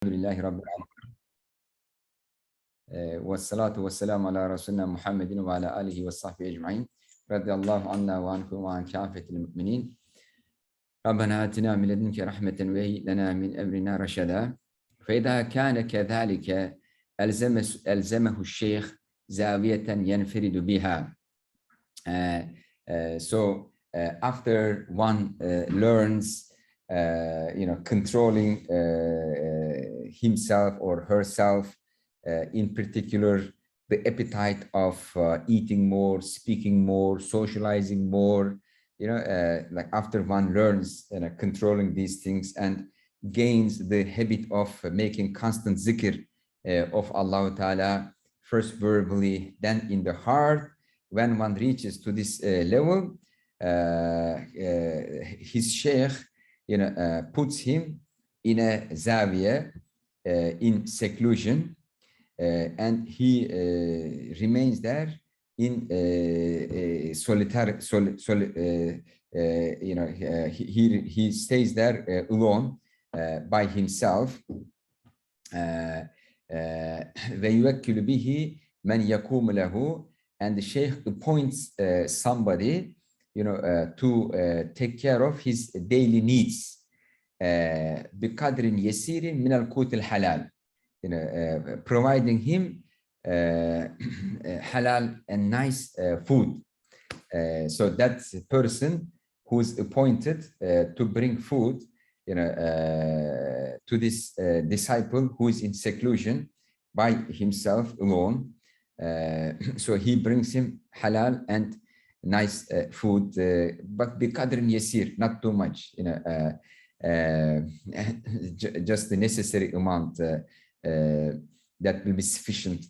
Alhamdulillahi Rabbil Alamin. Wassalatu wassalamu ala Rasulina Muhammadin wa ala alihi wa sahbihi ajma'in. Radiyallahu anna wa ankum wa an kafetil mu'minin. Rabbana atina min ledunke rahmeten ve hayyi lana min emrina rashada. فإذا كان كذلك ألزمه الشيخ زاوية ينفرد بها. So after one learns controlling himself or herself, in particular the appetite of eating more, speaking more, socializing more, like after one learns controlling these things and gains the habit of making constant zikr of Allah Ta'ala, first verbally, then in the heart. When one reaches to this level, his sheikh puts him in a zawiya, in seclusion, and he remains there in solitary. He stays there alone by himself. وَيُوَكِّلُ بِهِ مَنْ يَقُومُ لَهُ, and the sheikh appoints somebody to take care of his daily needs بقدر يسير من القوت الحلال, providing him halal and nice food. So that's the person who's appointed to bring food to this disciple who is in seclusion by himself alone. So he brings him halal and nice food, but بقدر يسير, not too much, just the necessary amount that will be sufficient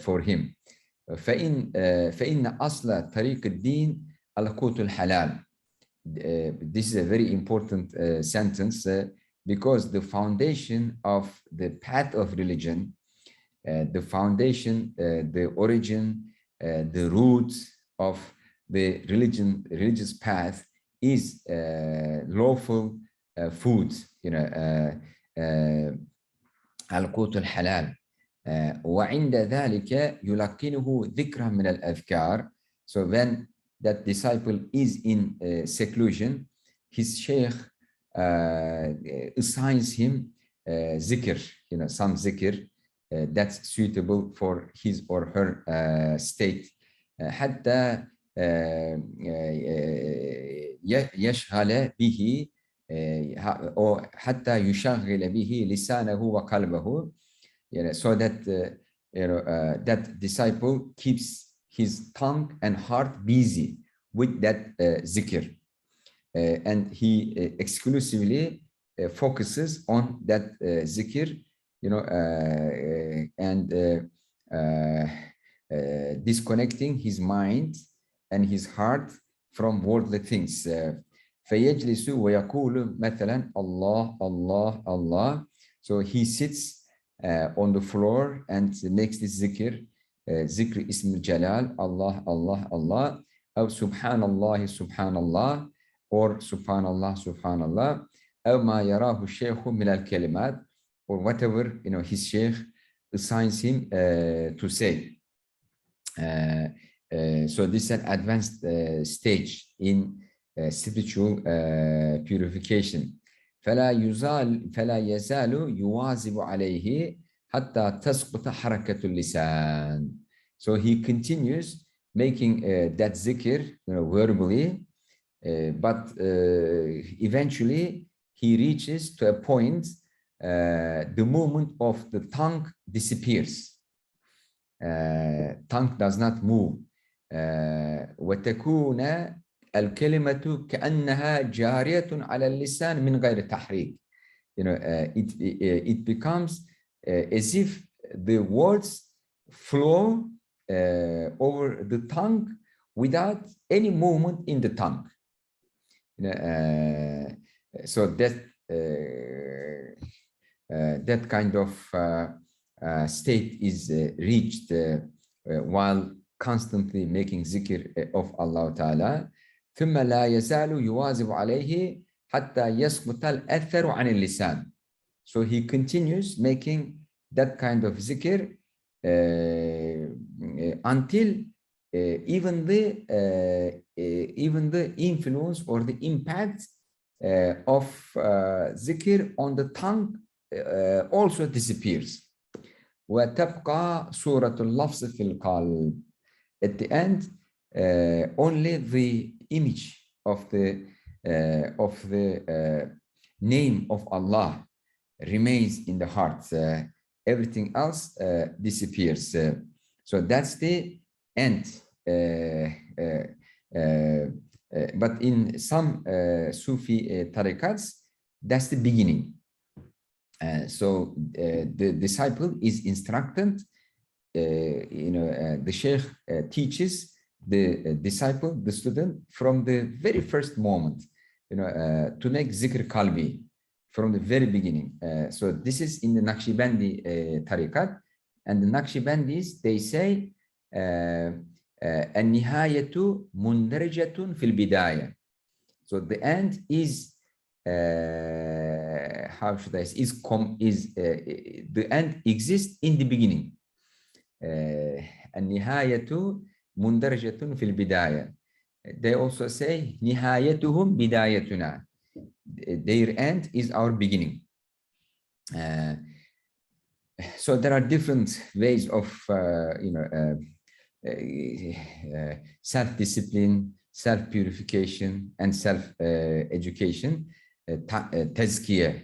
for him. فإن أصل طريق الدين القوت الحلال. This is a very important sentence because the foundation of the path of religion, the foundation, the origin, the root of the religious path is lawful food, القوت الحلال. وعند ذلك يلقنه ذكرا من الأذكار. So when that disciple is in seclusion, his sheikh assigns him zikr, some zikr that's suitable for his or her state. حتى يشغل به أو حتى يشغل به لسانه وقلبه, so that that disciple keeps his tongue and heart busy with that zikr, and he exclusively focuses on that zikr, and disconnecting his mind and his heart from worldly things. فيجلس ويقول مثلا الله الله الله. So he sits on the floor and makes this zikr, zikr ism al-jalal, Allah Allah Allah, أو سبحان الله سبحان الله, or subhanallah subhanallah, أو ما يراه الشيخ من الكلمات, or whatever his sheikh assigns him to say. So this is an advanced stage in spiritual purification. فلا يزال يواظب عليه حتى تسقط حركة اللسان. So he continues making that zikr verbally, but eventually he reaches to a point the movement of the tongue disappears. Tongue does not move. وتكون الكلمة كأنها جارية على اللسان من غير تحريك. It becomes as if the words flow over the tongue without any movement in the tongue. So that kind of state is reached while constantly making zikr of Allah Ta'ala. ثم لا يزال يواظب عليه حتى يسقط الأثر عن اللسان. So he continues making that kind of zikr until even the influence or the impact of zikr on the tongue also disappears. وتبقى صورة اللفظ في القلب. At the end, only the image of the name of Allah remains in the heart. Everything else disappears. So that's the end. But in some Sufi tariqats, that's the beginning. So the disciple is instructed. The sheikh teaches the disciple, the student, from the very first moment, to make zikr qalbi from the very beginning. So this is in the Naqshbandi tariqat, and the Naqshbandis, they say an-nihayatu mundarajatun fil bidaya. So the end is how should I say, the end exists in the beginning. النهاية مندرجة في البداية. They also say نهايتهم بدايتنا. Their end is our beginning. So there are different ways of self-discipline, self-purification, and self-education. Tazkiyah,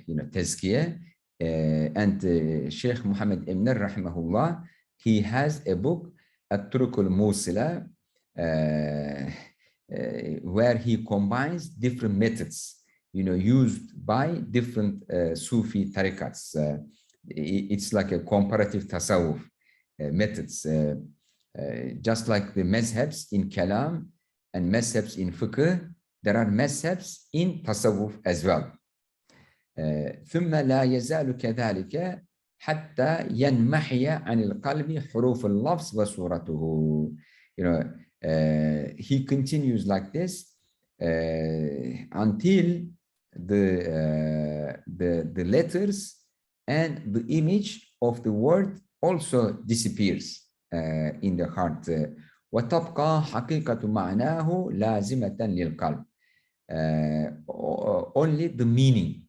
and Sheikh Muhammad Emner rahimahullah, he has a book, At-Turuq al-Musila, where he combines different methods, used by different Sufi tariqats. It's like a comparative tasawwuf methods, just like the mazhabs in kalam and mazhabs in fiqh. There are mazhabs in tasawwuf as well. ثم لا يزال كذلك حتى ينمحي عن القلب حروف اللفظ وصورته. He continues like this until the letters and the image of the word also disappears in the heart. وتبقى حقيقة معناه لازمة للقلب. Only the meaning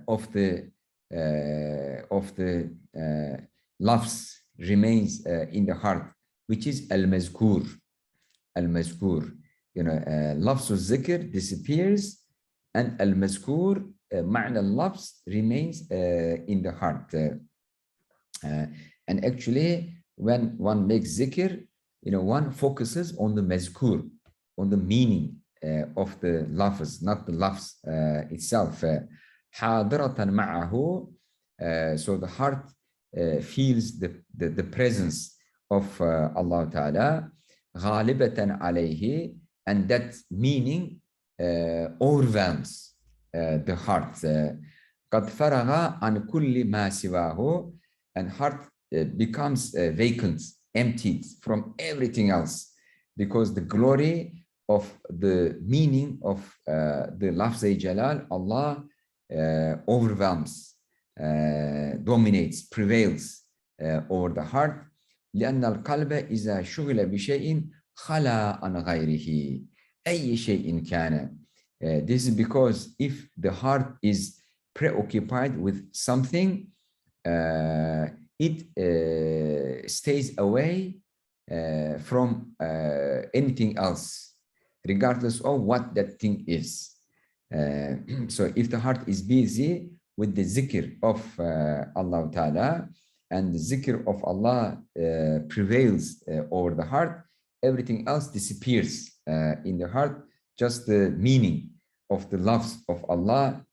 of the lafz remains in the heart, which is al-mazkur. Al-mazkur, lafz al-zikr disappears, and al-mazkur, ma'na al-lafz, remains in the heart. And actually, when one makes zikr, one focuses on the mazkur, on the meaning of the lafz, not the lafz itself. حاضرة معه, so the heart feels the presence of Allah Ta'ala, غالبة عليه, and that meaning overwhelms the heart. قد فرغ عن كل ما سواه, and heart becomes vacant, emptied from everything else, because the glory of the meaning of the lafz jalal, Allah, overwhelms, dominates, prevails over the heart. لأن القلب إذا شغل بشيء خلا عن غيره أي شيء كان. This is because if the heart is preoccupied with something, it stays away from anything else, regardless of what that thing is. So if the heart is busy with the zikr of Allah Ta'ala, and the zikr of Allah prevails over the heart, everything else disappears in the heart. Just the meaning of the loves of Allah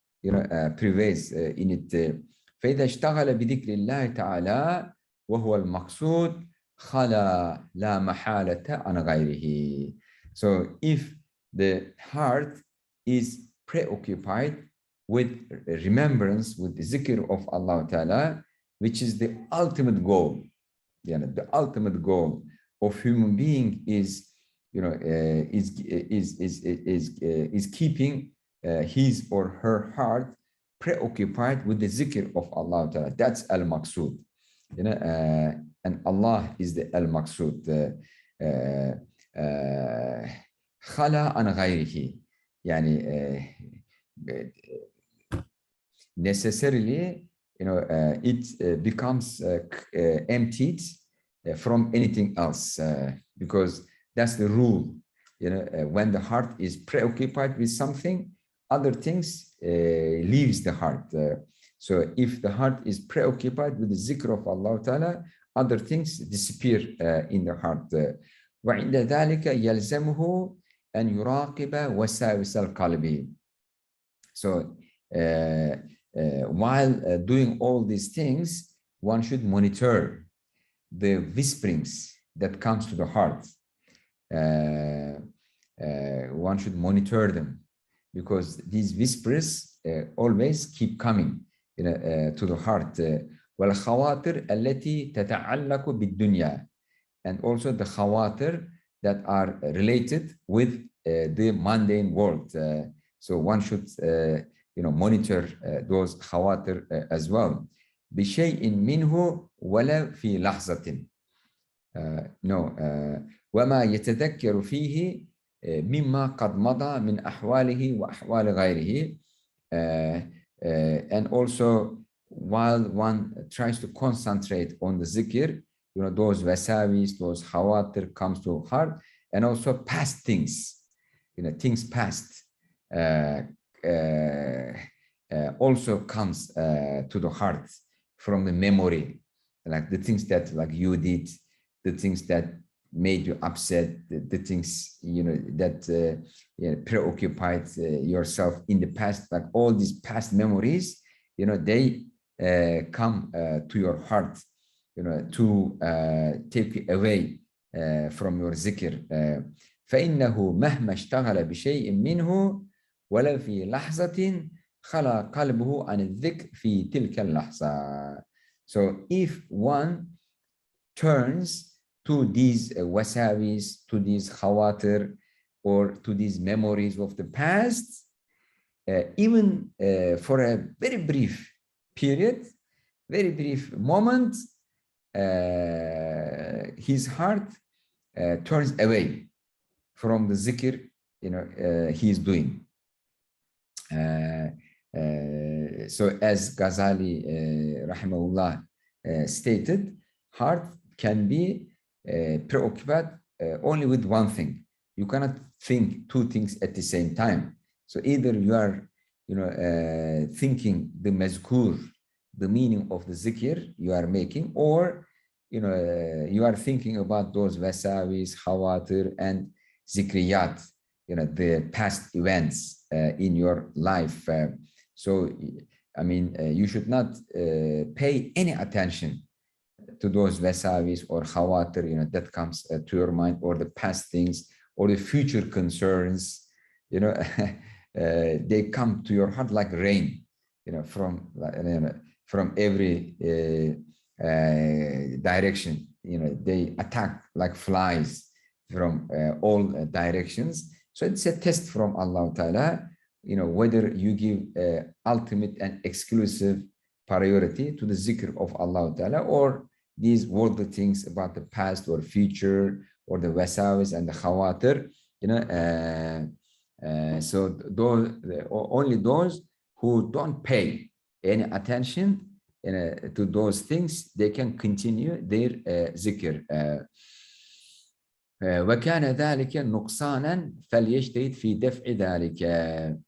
prevails in it. فإذا اشتغل بذكر الله تعالى وهو المقصود خلا لا محالة عن غيره. So if the heart is preoccupied with remembrance, with the zikr of Allah Ta'ala, which is the ultimate goal. The ultimate goal of human being is, is keeping his or her heart preoccupied with the zikr of Allah Ta'ala. That's al-maqsood. And Allah is the al-maqsood. Khala an ghayrihi. Necessarily, it becomes emptied from anything else, because that's the rule. When the heart is preoccupied with something, other things leaves the heart. So if the heart is preoccupied with the zikr of Allah Ta'ala, other things disappear in the heart. وعند ذلك يلزمه أن يراقب وساوس القلب. So while doing all these things, one should monitor the whisperings that comes to the heart. One should monitor them, because these whispers always keep coming to the heart. والخواطر التي تتعلق بالدنيا, and also the khawatir that are related with the mundane world. So one should monitor those khawatir as well. بشيء منه ولا في لحظة. وما يتذكر فيه مما قد مضى من أحواله وأحوال غيره. And also, while one tries to concentrate on the zikr, those wasawis, those khawatir comes to heart, and also past things, things past also comes to the heart from the memory, like the things that you did, the things that made you upset, the things that preoccupied yourself in the past, like all these past memories, they come to your heart, to take you away from your zikr. فإنه مهما اشتغل بشيء منه ولا في لحظة خلا قلبه عن الذكر في تلك اللحظة. So if one turns to these wasawis, to these khawatir, or to these memories of the past, even for a very brief period, very brief moment, his heart turns away from the zikr he is doing. So as Ghazali rahimahullah stated, heart can be preoccupied only with one thing. You cannot think two things at the same time. So either you are thinking the mazkur, the meaning of the zikr you are making, or you are thinking about those wasawis, khawatir, and zikriyat, the past events in your life. So you should not pay any attention to those wasawis or khawatir that comes to your mind, or the past things, or the future concerns. They come to your heart like rain, from every direction. They attack like flies from all directions. So it's a test from Allah Ta'ala, whether you give ultimate and exclusive priority to the zikr of Allah Ta'ala, or these worldly things about the past or future, or the wasawis and the khawatir. So only those who don't pay any attention to those things, they can continue their zikr. وكان ذلك نقصانا فليجتهد في دفع ذلك.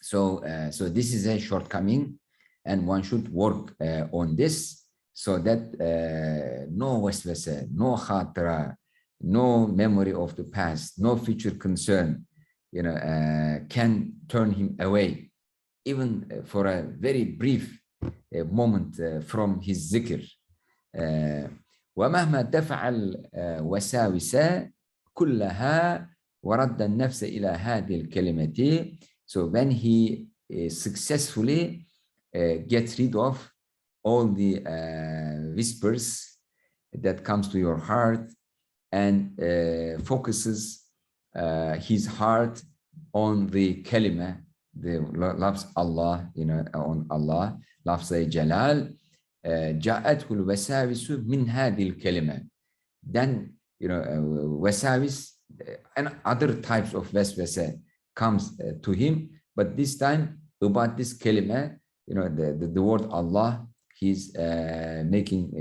So this is a shortcoming, and one should work on this, so that no waswasa, no khatra, no memory of the past, no future concern, can turn him away, even for a very brief moment from his zikr. ومهما دفع الوساوس كلها ورد النفس إلى هذه الكلمة. So when he successfully gets rid of all the whispers that comes to your heart, and focuses his heart on the kalima, loves Allah, on Allah, لفظ جلال. جاءته الوساوس من هذه الكلمة. Then, wasawis and other types of waswasa comes to him, but this time about this kalima, the word Allah, he's making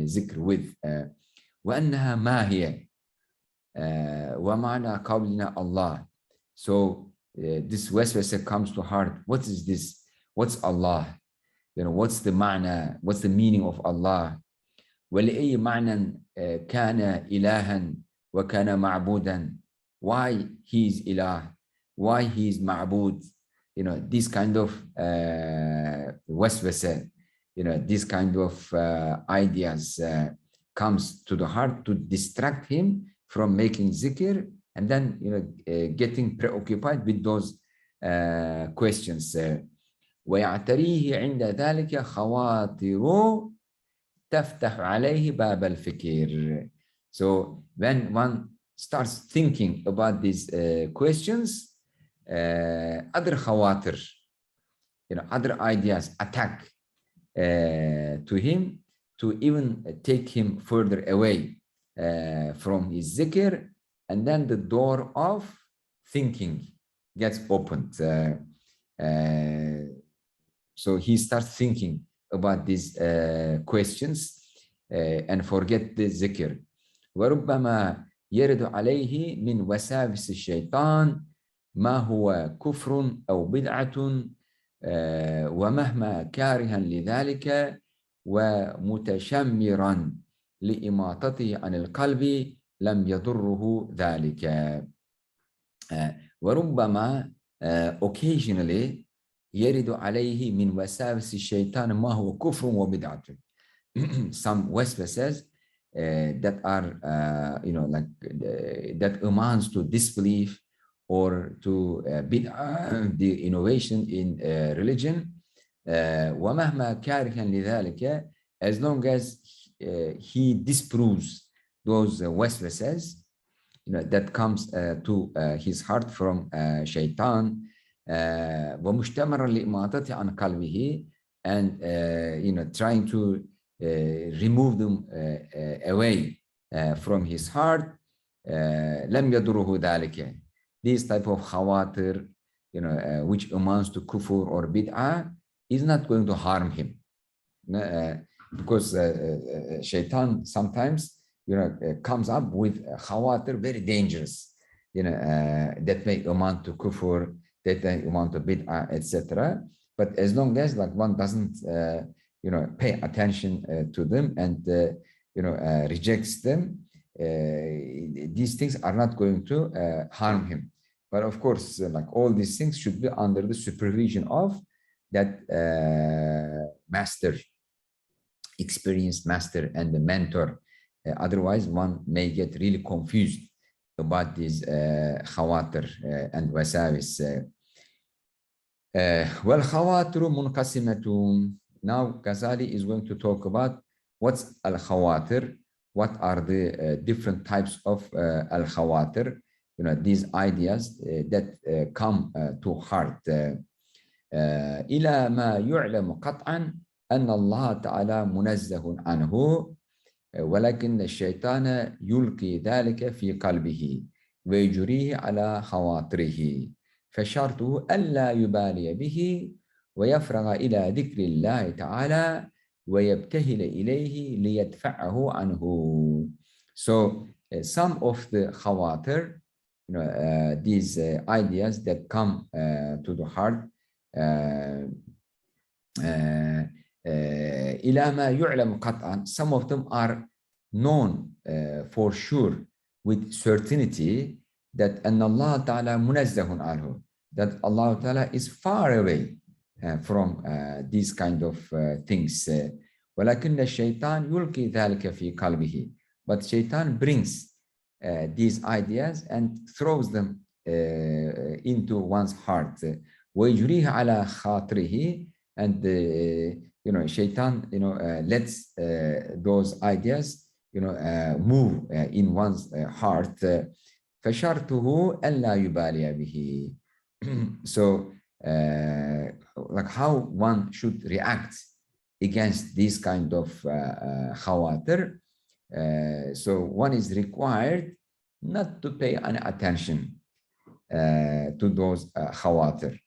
zikr with وأنها ما هي ومعنى قولنا Allah. So this waswasa comes to heart. What is this? What's Allah? What's the ma'na? What's the meaning of Allah? ولأي معنى كان إلها وكان معبودا. Why he is ilah? Why he is ma'bud? This kind of waswasa, this kind of ideas comes to the heart to distract him from making zikr, and then getting preoccupied with those questions. ويعتريه عند ذلك خواطر تفتح عليه باب الفكر. So when one starts thinking about these questions, other khawatir, other ideas attack to him to even take him further away from his zikr, and then the door of thinking gets opened. So he starts thinking about these questions and forget the zikr. وربما يرد عليه من وساوس الشيطان ما هو كفر أو بدعة ومهما كارها لذلك ومتشمرا لإماطته عن القلب لم يضره ذلك. وربما occasionally يرد عليه من وساوس الشيطان ما هو كفر وبدعة. Some waswases that are that amounts to disbelief or to bid'ah, the innovation in religion. ومهما كارها لذلك, as long as he disproves those waswases that comes to his heart from shaitan, ومشتمرا لإماطته عن قلبه, and trying to remove them away from his heart, لم يضره ذلك. This type of khawatir, which amounts to kufur or bid'ah, is not going to harm him, because shaitan sometimes comes up with khawatir very dangerous, that may amount to kufur, that may amount to bid'ah, etc. But as long as one doesn't pay attention to them and rejects them, these things are not going to harm him. But of course, all these things should be under the supervision of that master, experienced master and the mentor. Otherwise, one may get really confused about these khawatir and wasawis. والخواطر منقسمة. Now Ghazali is going to talk about what's al-khawatir, what are the different types of al-khawatir, these ideas that come to heart. إلى ما يعلم قطعا أن الله تعالى منزه عنه ولكن الشيطان يلقي ذلك في قلبه ويجريه على خواطره فشرطه ألا يبالي به ويفرغ إلى ذكر الله تعالى ويبتهل إليه ليدفعه عنه. So some of the khawatir, these ideas that come to the heart, إلى ما يعلم قطعا, some of them are known for sure with certainty that أن الله تعالى منزه عنه, that Allah Ta'ala is far away from these kind of things. ولكن الشيطان يلقي ذلك في قلبه, but shaitan brings these ideas and throws them into one's heart. ويجريه على خاطره, and shaitan lets those ideas move in one's heart. فشرطه ألا يبالي به. So like how one should react against this kind of khawatir. So one is required not to pay any attention to those khawatir.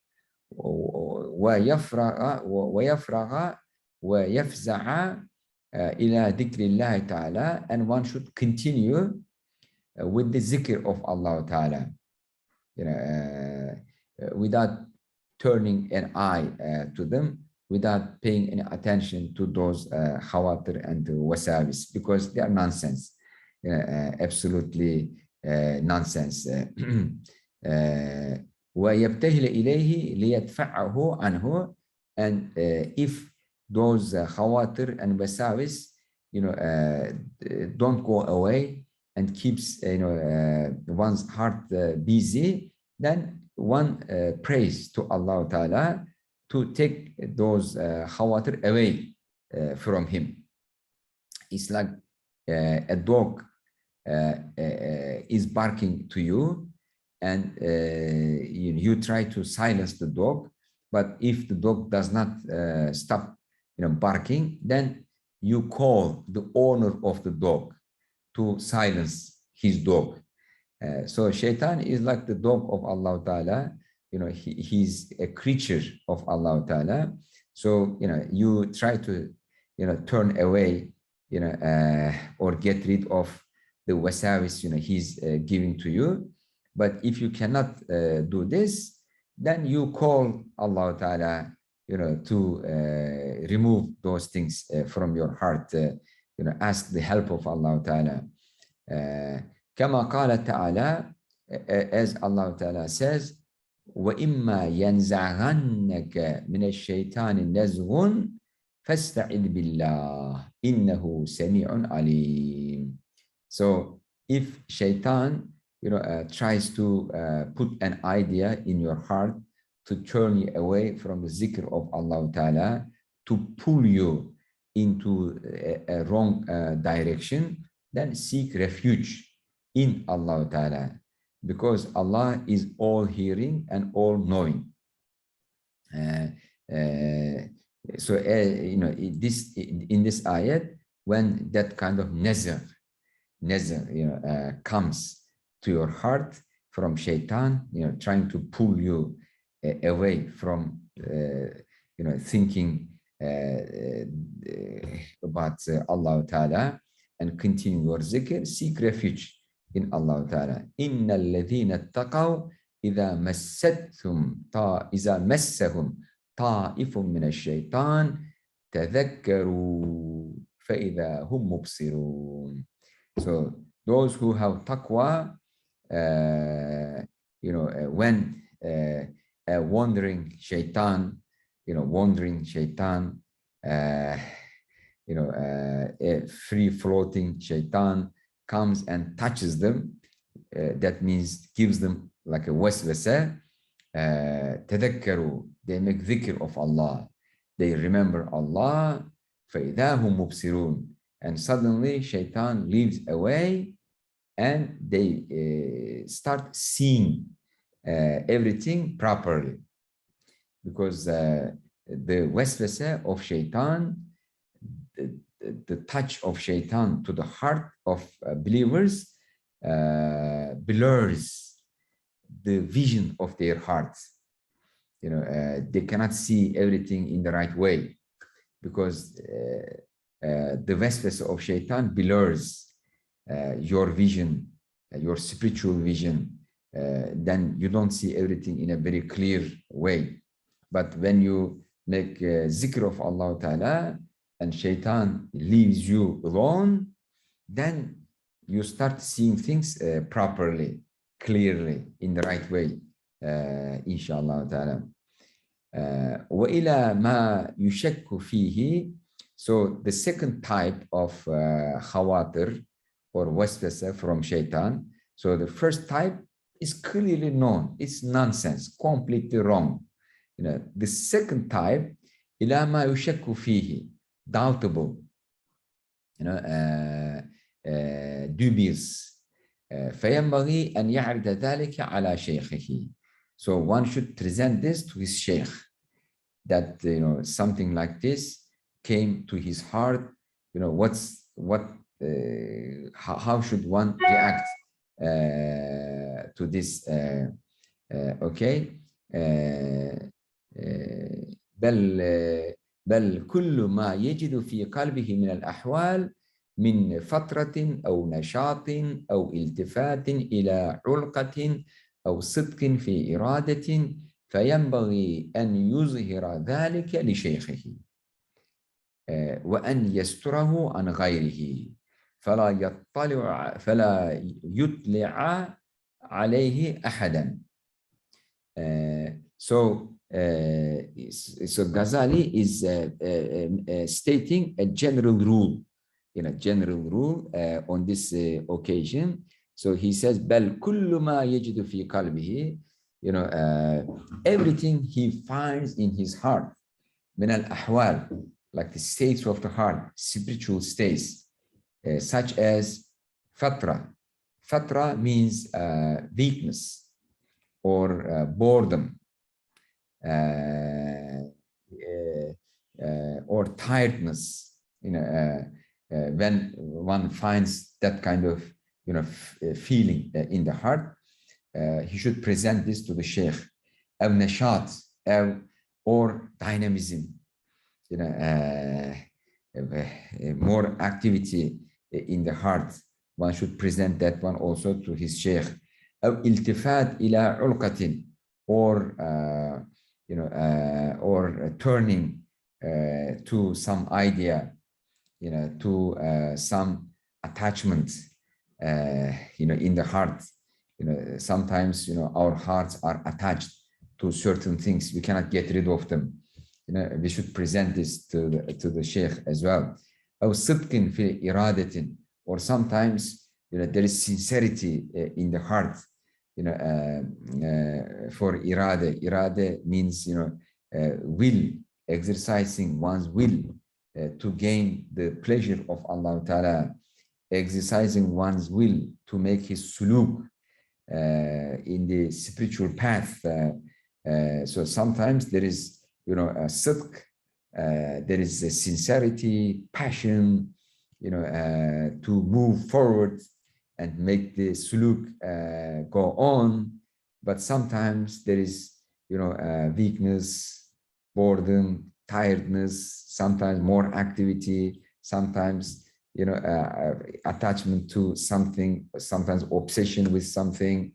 ويفرغ ويفزع إلى ذكر الله تعالى, and one should continue with the zikr of Allah Ta'ala, without turning an eye to them, without paying any attention to those khawatir and wasawis, because they are nonsense, absolutely nonsense. ويبتهل إليه ليدفعه عنه, and if those khawatir and wasawis, don't go away and keeps one's heart busy, then one prays to Allah Ta'ala to take those khawatir away from him. It's like a dog is barking to you, and you try to silence the dog, but if the dog does not stop barking, then you call the owner of the dog to silence his dog. So shaitan is like the dog of Allah Ta'ala. He's a creature of Allah Ta'ala. So you try to turn away or get rid of the wasawis he's giving to you. But if you cannot do this, then you call Allah Ta'ala to remove those things from your heart. Ask the help of Allah Ta'ala. كما قال تعالى, as Allah Ta'ala says, وَإِمَّا يَنْزَغَنَّكَ مِنَ الشَّيْطَانِ نَزْغٌ فَاسْتَعِذْ بِاللَّهِ إِنَّهُ سَمِيعٌ عَلِيمٌ. So if shaitan tries to put an idea in your heart to turn you away from the zikr of Allah Ta'ala, to pull you into a wrong direction, then seek refuge in Allah Ta'ala, because Allah is all hearing and all knowing. So in this ayat, when that kind of nazar comes to your heart from shaitan, trying to pull you away from thinking about Allah Ta'ala and continue your zikr, seek refuge in Allah Ta'ala. إِنَّ الَّذِينَ اتَّقَوْا إِذَا مَسَّهُمْ طَائِفٌ مِّنَ الشَّيْطَانِ تَذَكَّرُوا فَإِذَا هُمْ مُبْصِرُونَ. So those who have taqwa, when a wandering shaitan, a free-floating shaitan comes and touches them, that means gives them like a waswasa, تذكروا, they make dhikr of Allah, they remember Allah, فَإِذَا هُمْ مُبْصِرُونَ, and suddenly shaitan leaves away and they start seeing everything properly, because the waswasa of shaitan, the touch of shaitan to the heart of believers blurs the vision of their hearts. They cannot see everything in the right way, because the waswasa of shaitan blurs your vision, your spiritual vision. Then you don't see everything in a very clear way. But when you make zikr of Allah Ta'ala and shaitan leaves you alone, then you start seeing things properly, clearly, in the right way, inshallah Ta'ala. وَإِلَى مَا يُشَكُّ فِيهِ. So the second type of khawatir or waswasa from shaitan. So the first type is clearly known. It's nonsense, completely wrong. The second type, إِلَى مَا يُشَكُّ فِيهِ, doubtable, dubious. فينبغي أن يعرض ذلك على شيخه. So one should present this to his sheikh, that something like this came to his heart. How should one react to this? Okay. بل كل ما يجد في قلبه من الأحوال من فترة أو نشاط أو التفات إلى علقة أو صدق في إرادة فينبغي أن يظهر ذلك لشيخه وأن يستره عن غيره فلا يطلع عليه أحدا. So Ghazali is stating a general rule, on this occasion. So he says, "Bal kullu ma yajidu fi qalbihi," everything he finds in his heart, min al-ahwal, like the states of the heart, spiritual states, such as fatra. Fatra means weakness or boredom, or tiredness. When one finds that kind of feeling in the heart, he should present this to the sheikh. Or nashat, or dynamism, more activity in the heart. One should present that one also to his sheikh. أو التفات إلى علقة, or turning to some idea, to some attachment, in the heart. Sometimes, our hearts are attached to certain things. We cannot get rid of them. We should present this to the sheikh as well. أو صدق في إرادة, or sometimes, there is sincerity in the heart. For irade. Irade means, will, exercising one's will to gain the pleasure of Allah Ta'ala, exercising one's will to make his suluk in the spiritual path. So sometimes there is, a sidq, there is a sincerity, passion, to move forward and make the suluk go on. But sometimes there is, weakness, boredom, tiredness, sometimes more activity, sometimes, attachment to something, sometimes obsession with something.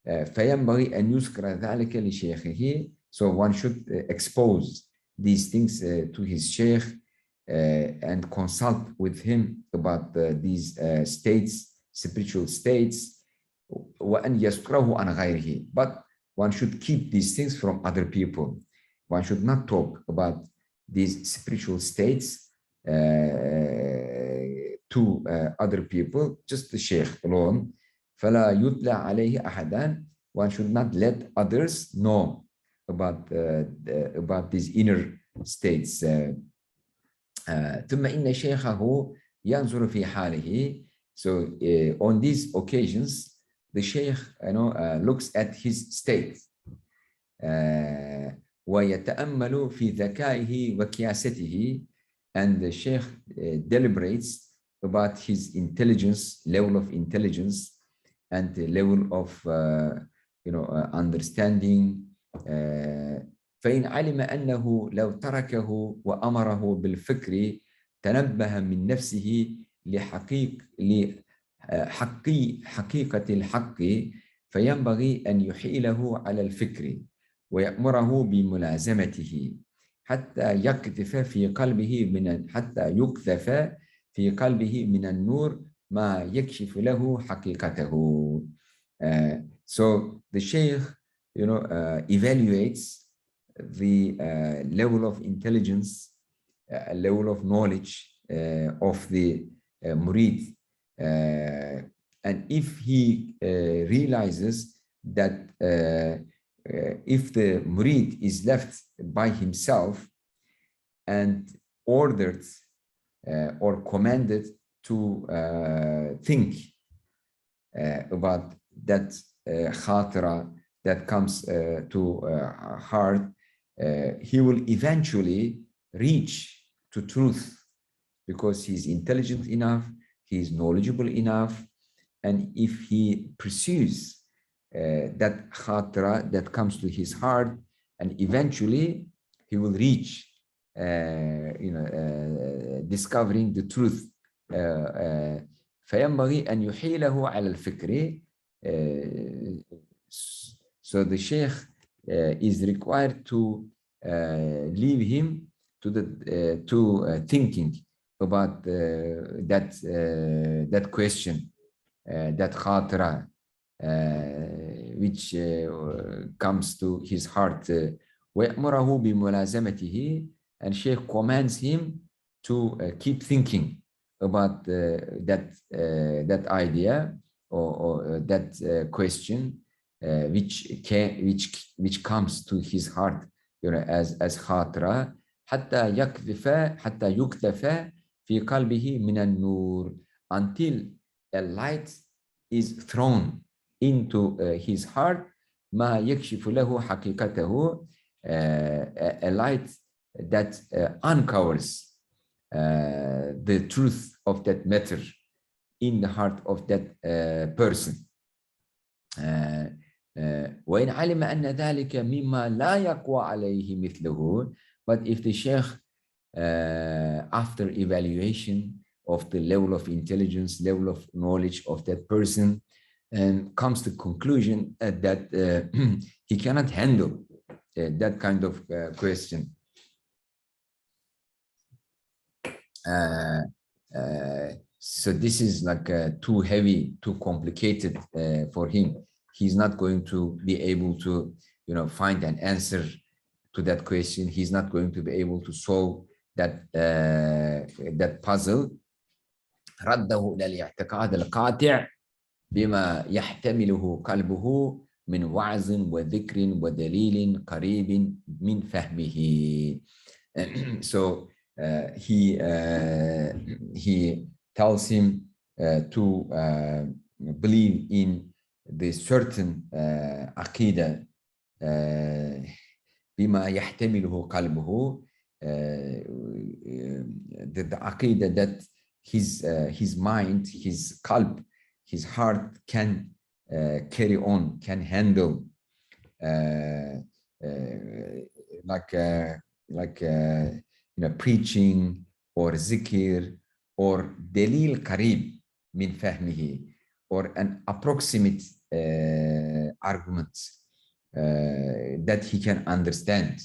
فينبغي أن يذكر ذلك لشيخه. So one should expose these things to his sheikh and consult with him about these states, spiritual states. وأن يستره عن غيره. But one should keep these things from other people. One should not talk about these spiritual states to other people, just the sheikh alone. فلا يطلع عليه أحدا. One should not let others know about these inner states. ثم إن شيخه ينظر في حاله. So on these occasions, the sheikh, looks at his state. ويتأمل في ذكائه وكياسته, and the sheikh deliberates about his intelligence, level of intelligence, and the level of understanding. فإن علم أنه لو تركه وأمره بالفكر تنبه من نفسه لحقيقة الحق فينبغي أن يحيله على الفكر ويأمره بملازمته حتى يقذف في قلبه من النور ما يكشف له حقيقته. So the sheikh, evaluates the level of intelligence, level of knowledge of the murid, and if he realizes that if the murid is left by himself and ordered or commanded to think about that khatira, that comes to heart, he will eventually reach to truth because he's intelligent enough, he's knowledgeable enough, and if he pursues that khatra that comes to his heart, and eventually he will reach, discovering the truth. فينبغي أن يحيله على الفكر. So the sheikh is required to leave him to the thinking about that question, that khatra, which comes to his heart. ويأمره بملازمته, and sheikh commands him to keep thinking about that idea or that question, which comes to his heart, as khatra, حتى يكتفى في قلبه من النور, until a light is thrown into his heart, ما يكشف له حقيقته, a light that uncovers the truth of that matter in the heart of that person. وإن علم أن ذلك مما لا يقوى عليه مثله, but if the sheikh, after evaluation of the level of intelligence, level of knowledge of that person, and comes to conclusion that he cannot handle that kind of question, so this is like too heavy, too complicated for him. He's not going to be able to, find an answer to that question. He's not going to be able to solve that puzzle. رده إلى الاعتقاد القاطع بما يحتمله قلبه من وعظ وذكر ودليل قريب من فهمه. So he tells him to believe in the certain aqidah, بما يحتمله قلبه, the aqidah that his mind, his qalb, his heart can carry on, can handle, like preaching or zikr or dalil qarib min fahmihi, or an approximate argument that he can understand.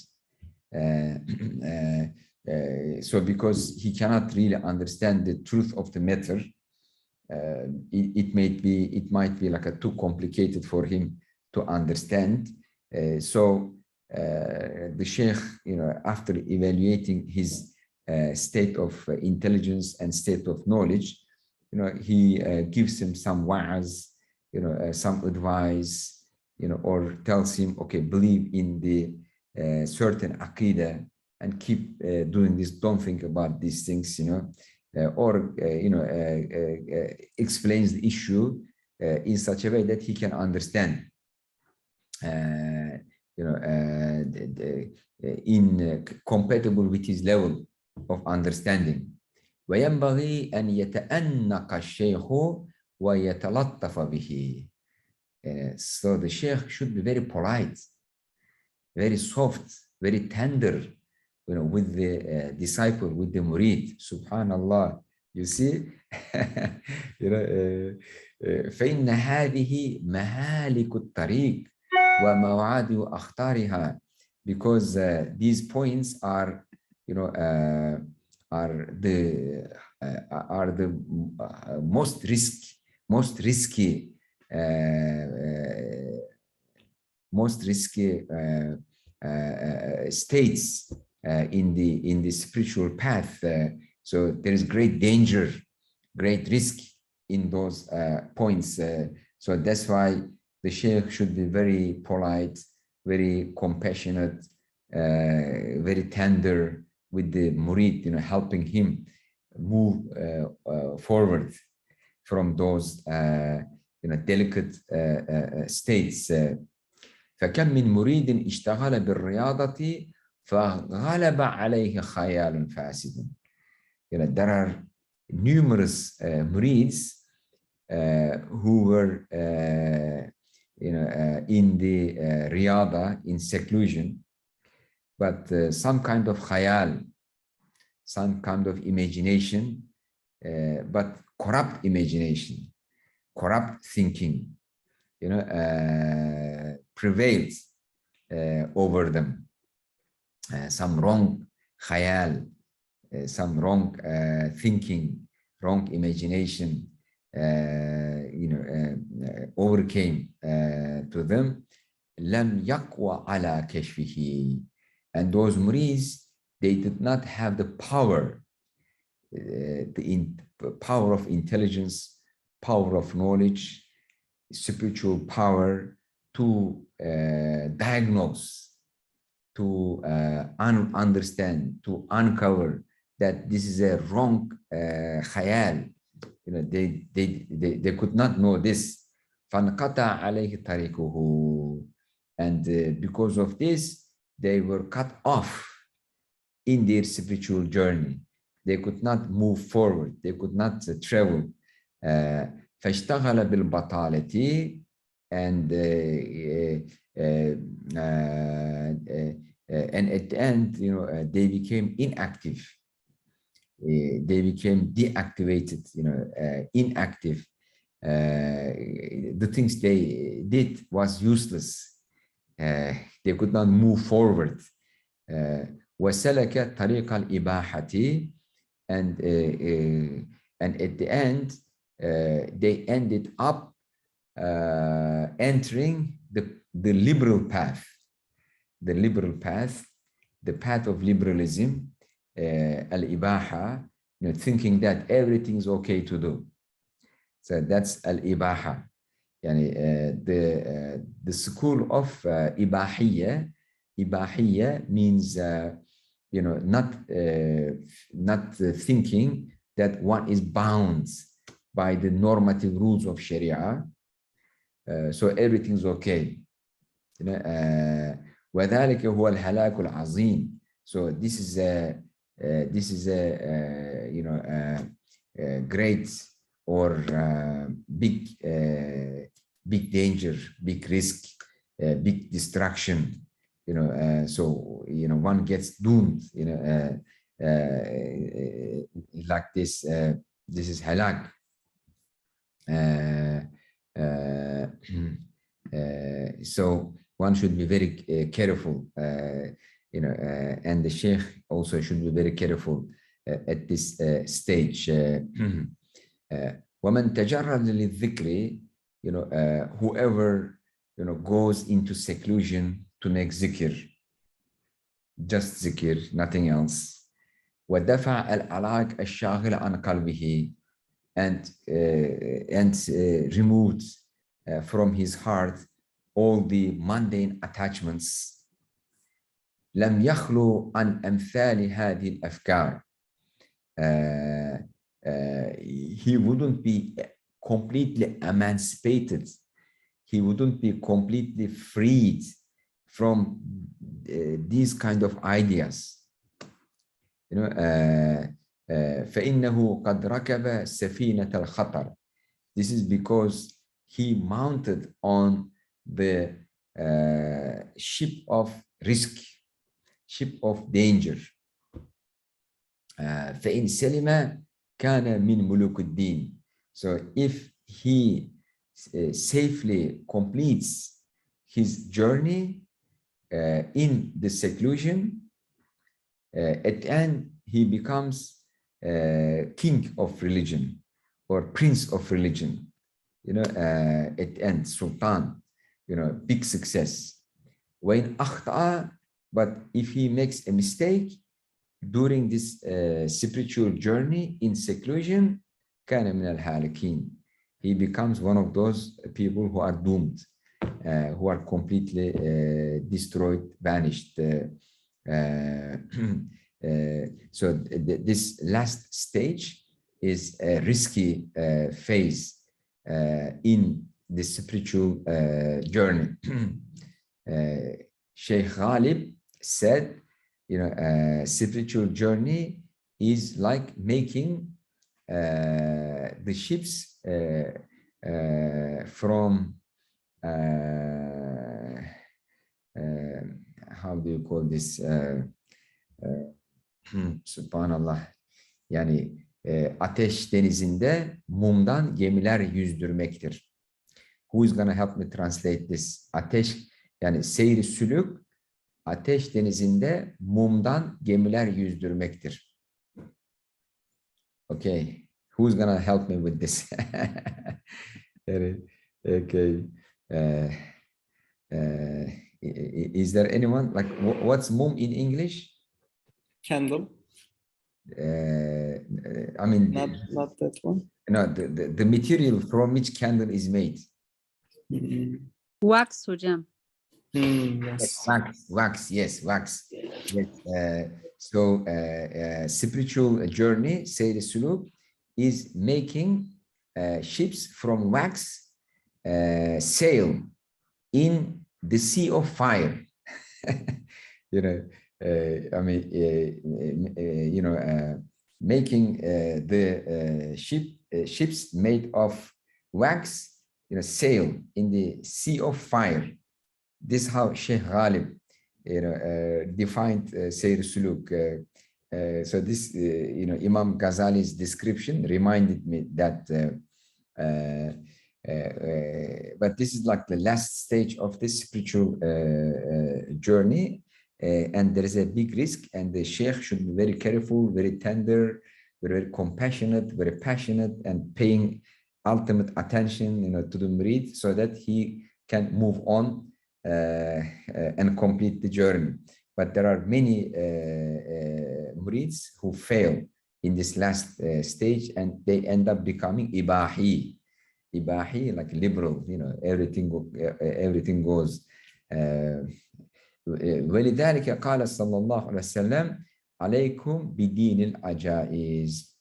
So because he cannot really understand the truth of the matter, it might be like too complicated for him to understand. So the sheikh, after evaluating his state of intelligence and state of knowledge, he gives him some wa'az, some advice, or tells him, okay, believe in the certain aqidah and keep doing this. Don't think about these things, or explains the issue in such a way that he can understand, compatible with his level of understanding. وينبغي أن يتأنق الشيخ ويتلطف به. So the sheikh should be very polite, very soft, very tender, with the disciple, with the murid. Subhanallah, you see, فإن هذه مهالك الطريق ومواعيد أخطارها, because these points are, are the most risky states in the spiritual path. So there is great danger, great risk in those points. So that's why the sheikh should be very polite, very compassionate, very tender with the murid, helping him move forward from those delicate states. فكم من مريد اشتغل بالرياضة فغلب عليه خيال فاسد. There are numerous murids who were in the riyada, in seclusion, but some kind of khayal, some kind of imagination, but corrupt imagination, corrupt thinking, prevails over them. Some wrong khayal, some wrong thinking, wrong imagination, overcame to them. لم يقوى على كشفه. And those murids, they did not have the power, the power of intelligence, power of knowledge, spiritual power to diagnose, to understand, to uncover that this is a wrong khayal. They could not know this. فانقطع عليه طريقه. And because of this, they were cut off in their spiritual journey. They could not move forward. They could not travel. فاشتغل بالبطالة, and at the end, they became inactive. They became deactivated, inactive. The things they did was useless. They could not move forward. وسلك طريق الإباحة, and at the end, they ended up entering the liberal path, the path of liberalism, al-ibaha, thinking that everything is okay to do. So that's al-ibaha. The school of ibahiyya. Ibahiyya means not thinking that one is bound by the normative rules of Sharia, so everything's okay. وذلك هو الهلاك العظيم. So this is a great or big danger, big risk, big destruction. So one gets doomed. Like this. This is halak. So one should be very careful, and the Sheikh also should be very careful at this stage. ومن تجرد للذكر, whoever goes into seclusion to make zikr, just zikr, nothing else. ودفع العلاق الشاغل عن قلبه, and removed from his heart all the mundane attachments. لم يخلو عن أمثال هذه الأفكار. He wouldn't be completely emancipated. He wouldn't be completely freed from these kind of ideas. فإنه قد ركب سفينة الخطر. This is because he mounted on the ship of risk, ship of danger. فإن سلم كان من ملوك الدين. So if he safely completes his journey in the seclusion, at the end he becomes king of religion or prince of religion. At the end, sultan, big success. وإن أخطأ, but if he makes a mistake during this spiritual journey in seclusion, كان من الهالكين. He becomes one of those people who are doomed, who are completely destroyed, vanished. So this last stage is a risky phase in the spiritual journey. Sheikh Ghalib said, spiritual journey is like making the ships from how do you call this? Subhanallah. Yani ateş denizinde mumdan gemiler yüzdürmektir. Who is gonna help me translate this? Ateş, yani seyri sülük, ateş denizinde mumdan gemiler yüzdürmektir. Okay. Who's gonna help me with this? Okay. Is there anyone, like, what's mum in English? Candle. I mean, Not that one. no, the material from which candle is made. Wax hocam. Yes. Wax, yes, wax. Yes. So spiritual journey, Seyr-i Suluk, is making ships from wax sail in the sea of fire. I mean, making the ships made of wax, sail in the sea of fire. This is how Sheikh Ghalib, defined Sayr Suluk. So this, Imam Ghazali's description reminded me that. But this is like the last stage of this spiritual journey, and there is a big risk, and the Sheikh should be very careful, very tender, very compassionate, very passionate, and paying ultimate attention, to the murid, so that he can move on and complete the journey. But there are many murids who fail in this last stage, and they end up becoming ibahi, like liberal, everything goes. ولذلك قال صلى الله عليه وسلم عليكم بدين العجائز.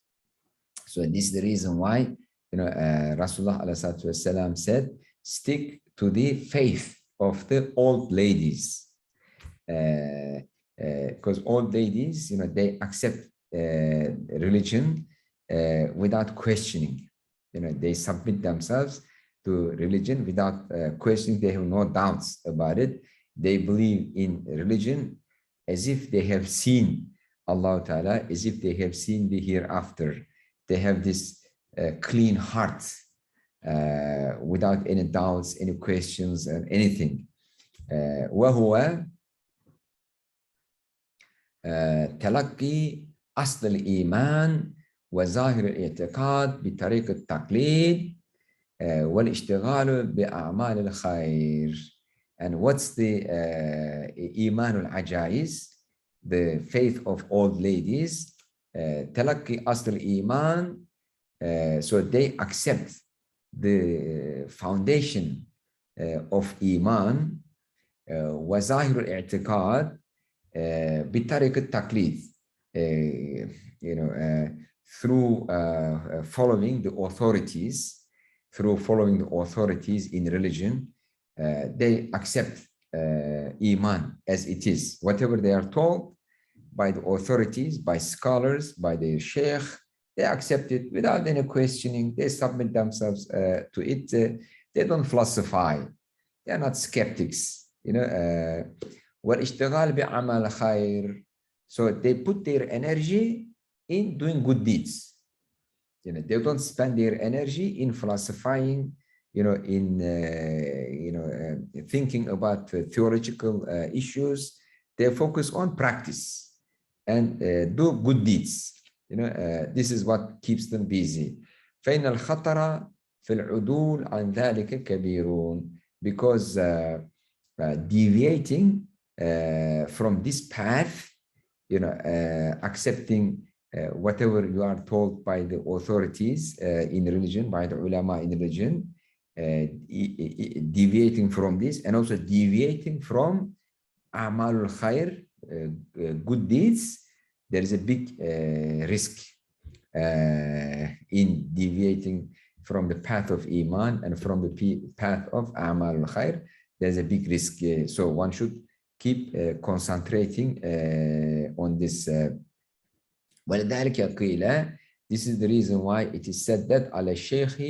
So this is the reason why, Rasulullah عليه الصلاة said, stick to the faith of the old ladies, because old ladies, they accept religion without questioning. They submit themselves to religion without questioning. They have no doubts about it. They believe in religion as if they have seen Allah Ta'ala, as if they have seen the hereafter. They have this clean heart without any doubts, any questions, or anything. وهو تلقي أصل الإيمان وظاهر الاعتقاد بطريق التقليد والاشتغال بأعمال الخير. And what's the إيمان العجائز, the faith of old ladies? تلقي أصل الإيمان, so they accept the foundation of Iman, وظاهر الاعتقاد بطريق التقليد, through following the authorities in religion. They accept Iman as it is. Whatever they are told by the authorities, by scholars, by the sheikh, they accept it without any questioning. They submit themselves to it. They don't philosophize. They are not skeptics. وَالْإِشْتِغَالِ بِعَمَلِ خَيْرٍ. So they put their energy in doing good deeds. They don't spend their energy in philosophizing, in thinking about theological issues. They focus on practice and do good deeds. This is what keeps them busy. فإن الخطر في العدول عن ذلك كبير. Because deviating from this path, accepting whatever you are told by the authorities in religion, by the ulama in religion, deviating from this, and also deviating from amalul khair, good deeds, there is a big risk in deviating from the path of Iman and from the path of amalul khair. there's a big risk. So one should keep concentrating on this. ولذلك قيل, this is the reason why it is said that على الشيخ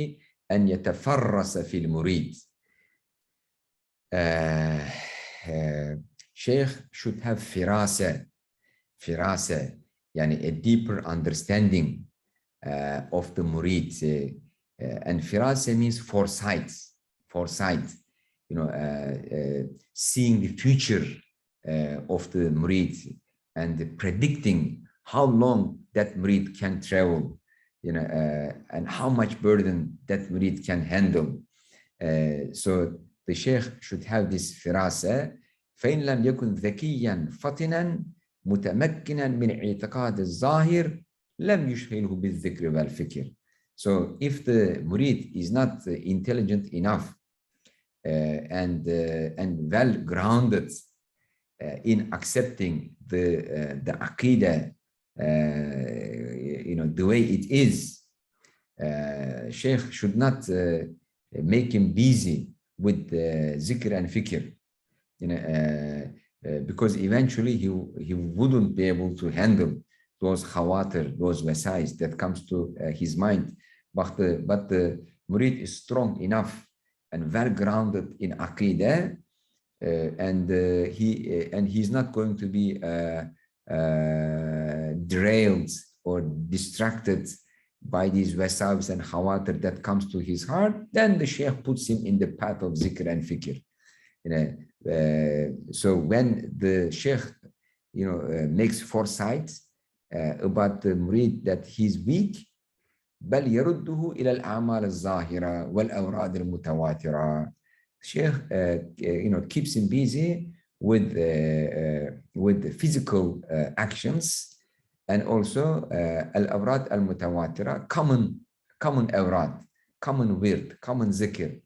أن يتفرس في المريد. Sheikh should have firasa, يعني a deeper understanding of the murid. And firasa means foresight, seeing the future of the murid and predicting how long that murid can travel, and how much burden that murid can handle. So the sheikh should have this firasa. فإن لم يكن ذكيا فطنا متمكنا من اعتقاد الظاهر لم يشغله بالذكر والفكر. So if the murid is not intelligent enough and well grounded in accepting the aqidah, the way it is, sheikh should not make him busy with zikr and fikr, because eventually he wouldn't be able to handle those khawatir, those wasais that comes to his mind. But the murid is strong enough and well grounded in aqidah, and he's not going to be derailed or distracted by these wasais and khawatir that comes to his heart. Then the sheikh puts him in the path of zikr and fikr. So when the sheikh makes foresight about the murid that he's weak, بل يرده إلى الأعمال الظاهرة والأوراد المتواترة. Sheikh keeps him busy with the physical actions, and also الأوراد المتواترة, common أوراد, common wird, common zikr.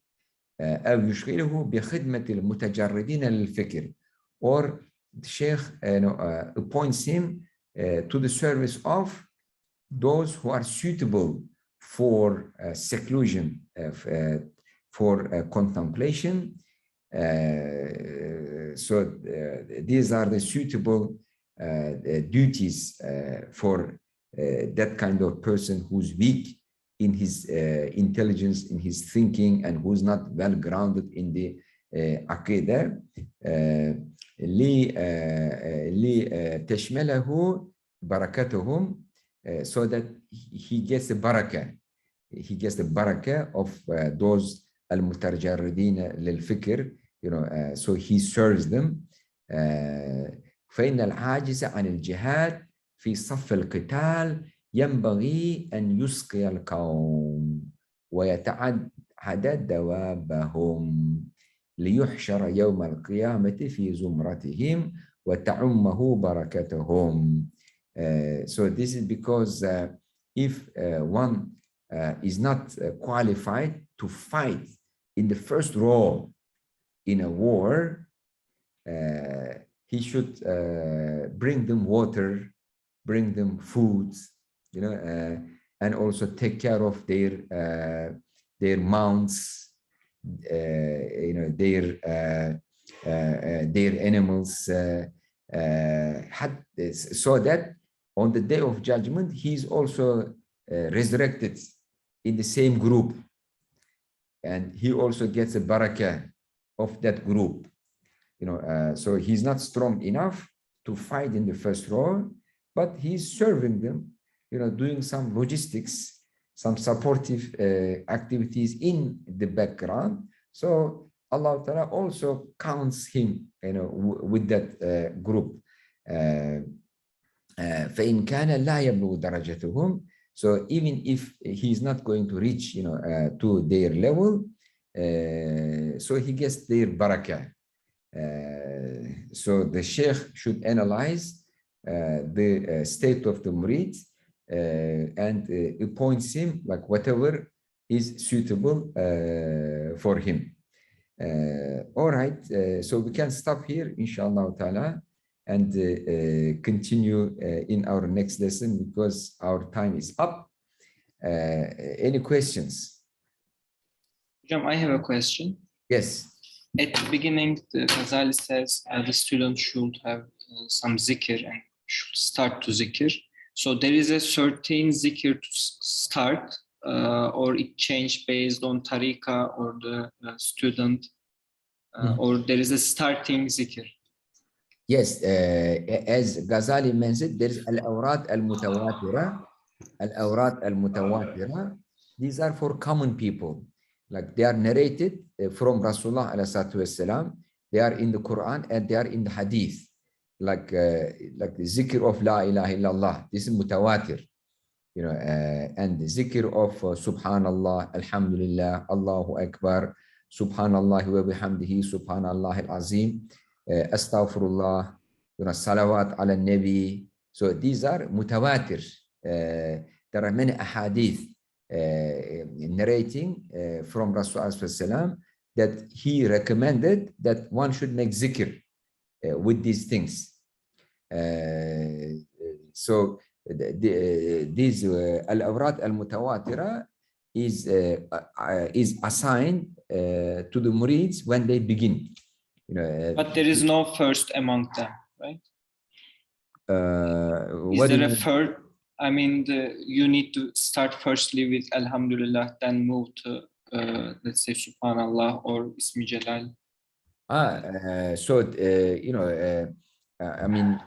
أو يشغله بخدمة المتجردين للفكر, or the sheikh appoints him to the service of those who are suitable for seclusion, for contemplation. So these are the suitable duties for that kind of person who's weak in his intelligence, in his thinking, and who's not well grounded in the aqidah. لتشمله بركتهم, so that he gets the barakah. He gets the barakah of those المتجردين للفكر, so he serves them. فإن العاجز عن الجهاد في صف القتال ينبغي أن يسقي القوم ويتعهد دوابهم ليحشر يوم القيامة في زمرتهم وتعمه بركتهم. So this is because if one is not qualified to fight in the first row in a war, he should bring them water, bring them food, and also take care of their mounts, their animals, so that on the day of judgment he is also resurrected in the same group, and he also gets a barakah of that group. So he's not strong enough to fight in the first row, but he's serving them, doing some logistics, some supportive activities in the background. So Allah Ta'ala also counts him, with that group. فإن كان لا يبلغ درجتهم. So even if he's not going to reach, to their level, so he gets their barakah. So the sheikh should analyze the state of the murid and appoints him like whatever is suitable for him. All right, so we can stop here, inshallah ta'ala, and continue in our next lesson because our time is up. Any questions? I have a question. Yes. At the beginning, the Ghazali says the student should have some zikr and should start to zikr. So there is a certain zikr to start, or it changed based on tariqa or the student, or there is a starting zikr. Yes, as Ghazali mentioned, there is al-awrad al-mutawatira. Al-awrad al-mutawatira, these are for common people. Like they are narrated from Rasulullah alayhi salatu wassalam. They are in the Quran and they are in the Hadith. Like the zikr of La ilaha illallah. This is mutawatir. You know, and the zikr of Subhanallah, Alhamdulillah, Allahu Akbar, Subhanallah wa bihamdihi, Subhanallah al-Azim, Astaghfirullah, you know, Salawat ala Nabi. So these are mutawatir. There are many ahadith narrating from Rasulullah that he recommended that one should make zikr with these things. So these al-awrad al-mutawatira is assigned to the murids when they begin. You know, but there is no first among them, right? Is there a first? I mean, you need to start firstly with Alhamdulillah, then move to let's say Subhanallah or Ismi Jalal. So you know, I mean,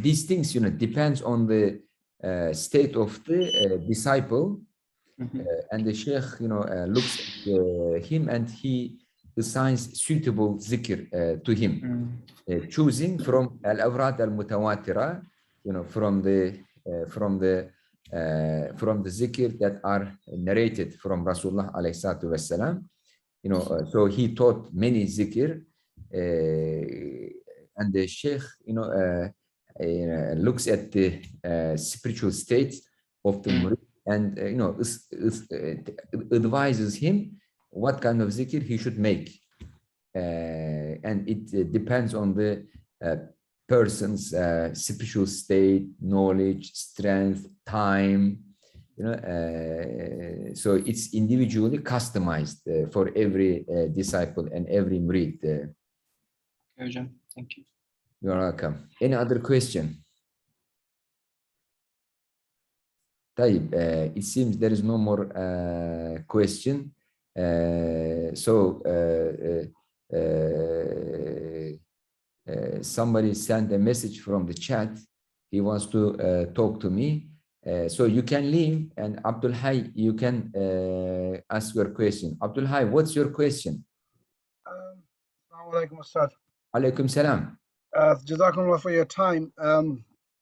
these things, you know, depends on the state of the disciple, and the sheikh, you know, looks at him and he assigns suitable zikr to him, choosing from al-awrad al-mutawatira, you know, from the zikr that are narrated from Rasulullah alayhi salatu wassalam. You know, so he taught many zikr, and the sheikh, you know, looks at the spiritual state of the murid and you know, advises him what kind of zikr he should make, and it depends on the person's spiritual state, knowledge, strength, time. You know, so it's individually customized for every disciple and every murid. Okay, thank you. You're welcome. Any other question? طيب, it seems there is no more question. Somebody sent a message from the chat. He wants to talk to me. So you can leave, and Abdul Hay, you can ask your question. Abdul Hay, what's your question? Assalamu alaikum, Ustad. Alaikum salam. Jazakumullah for your time.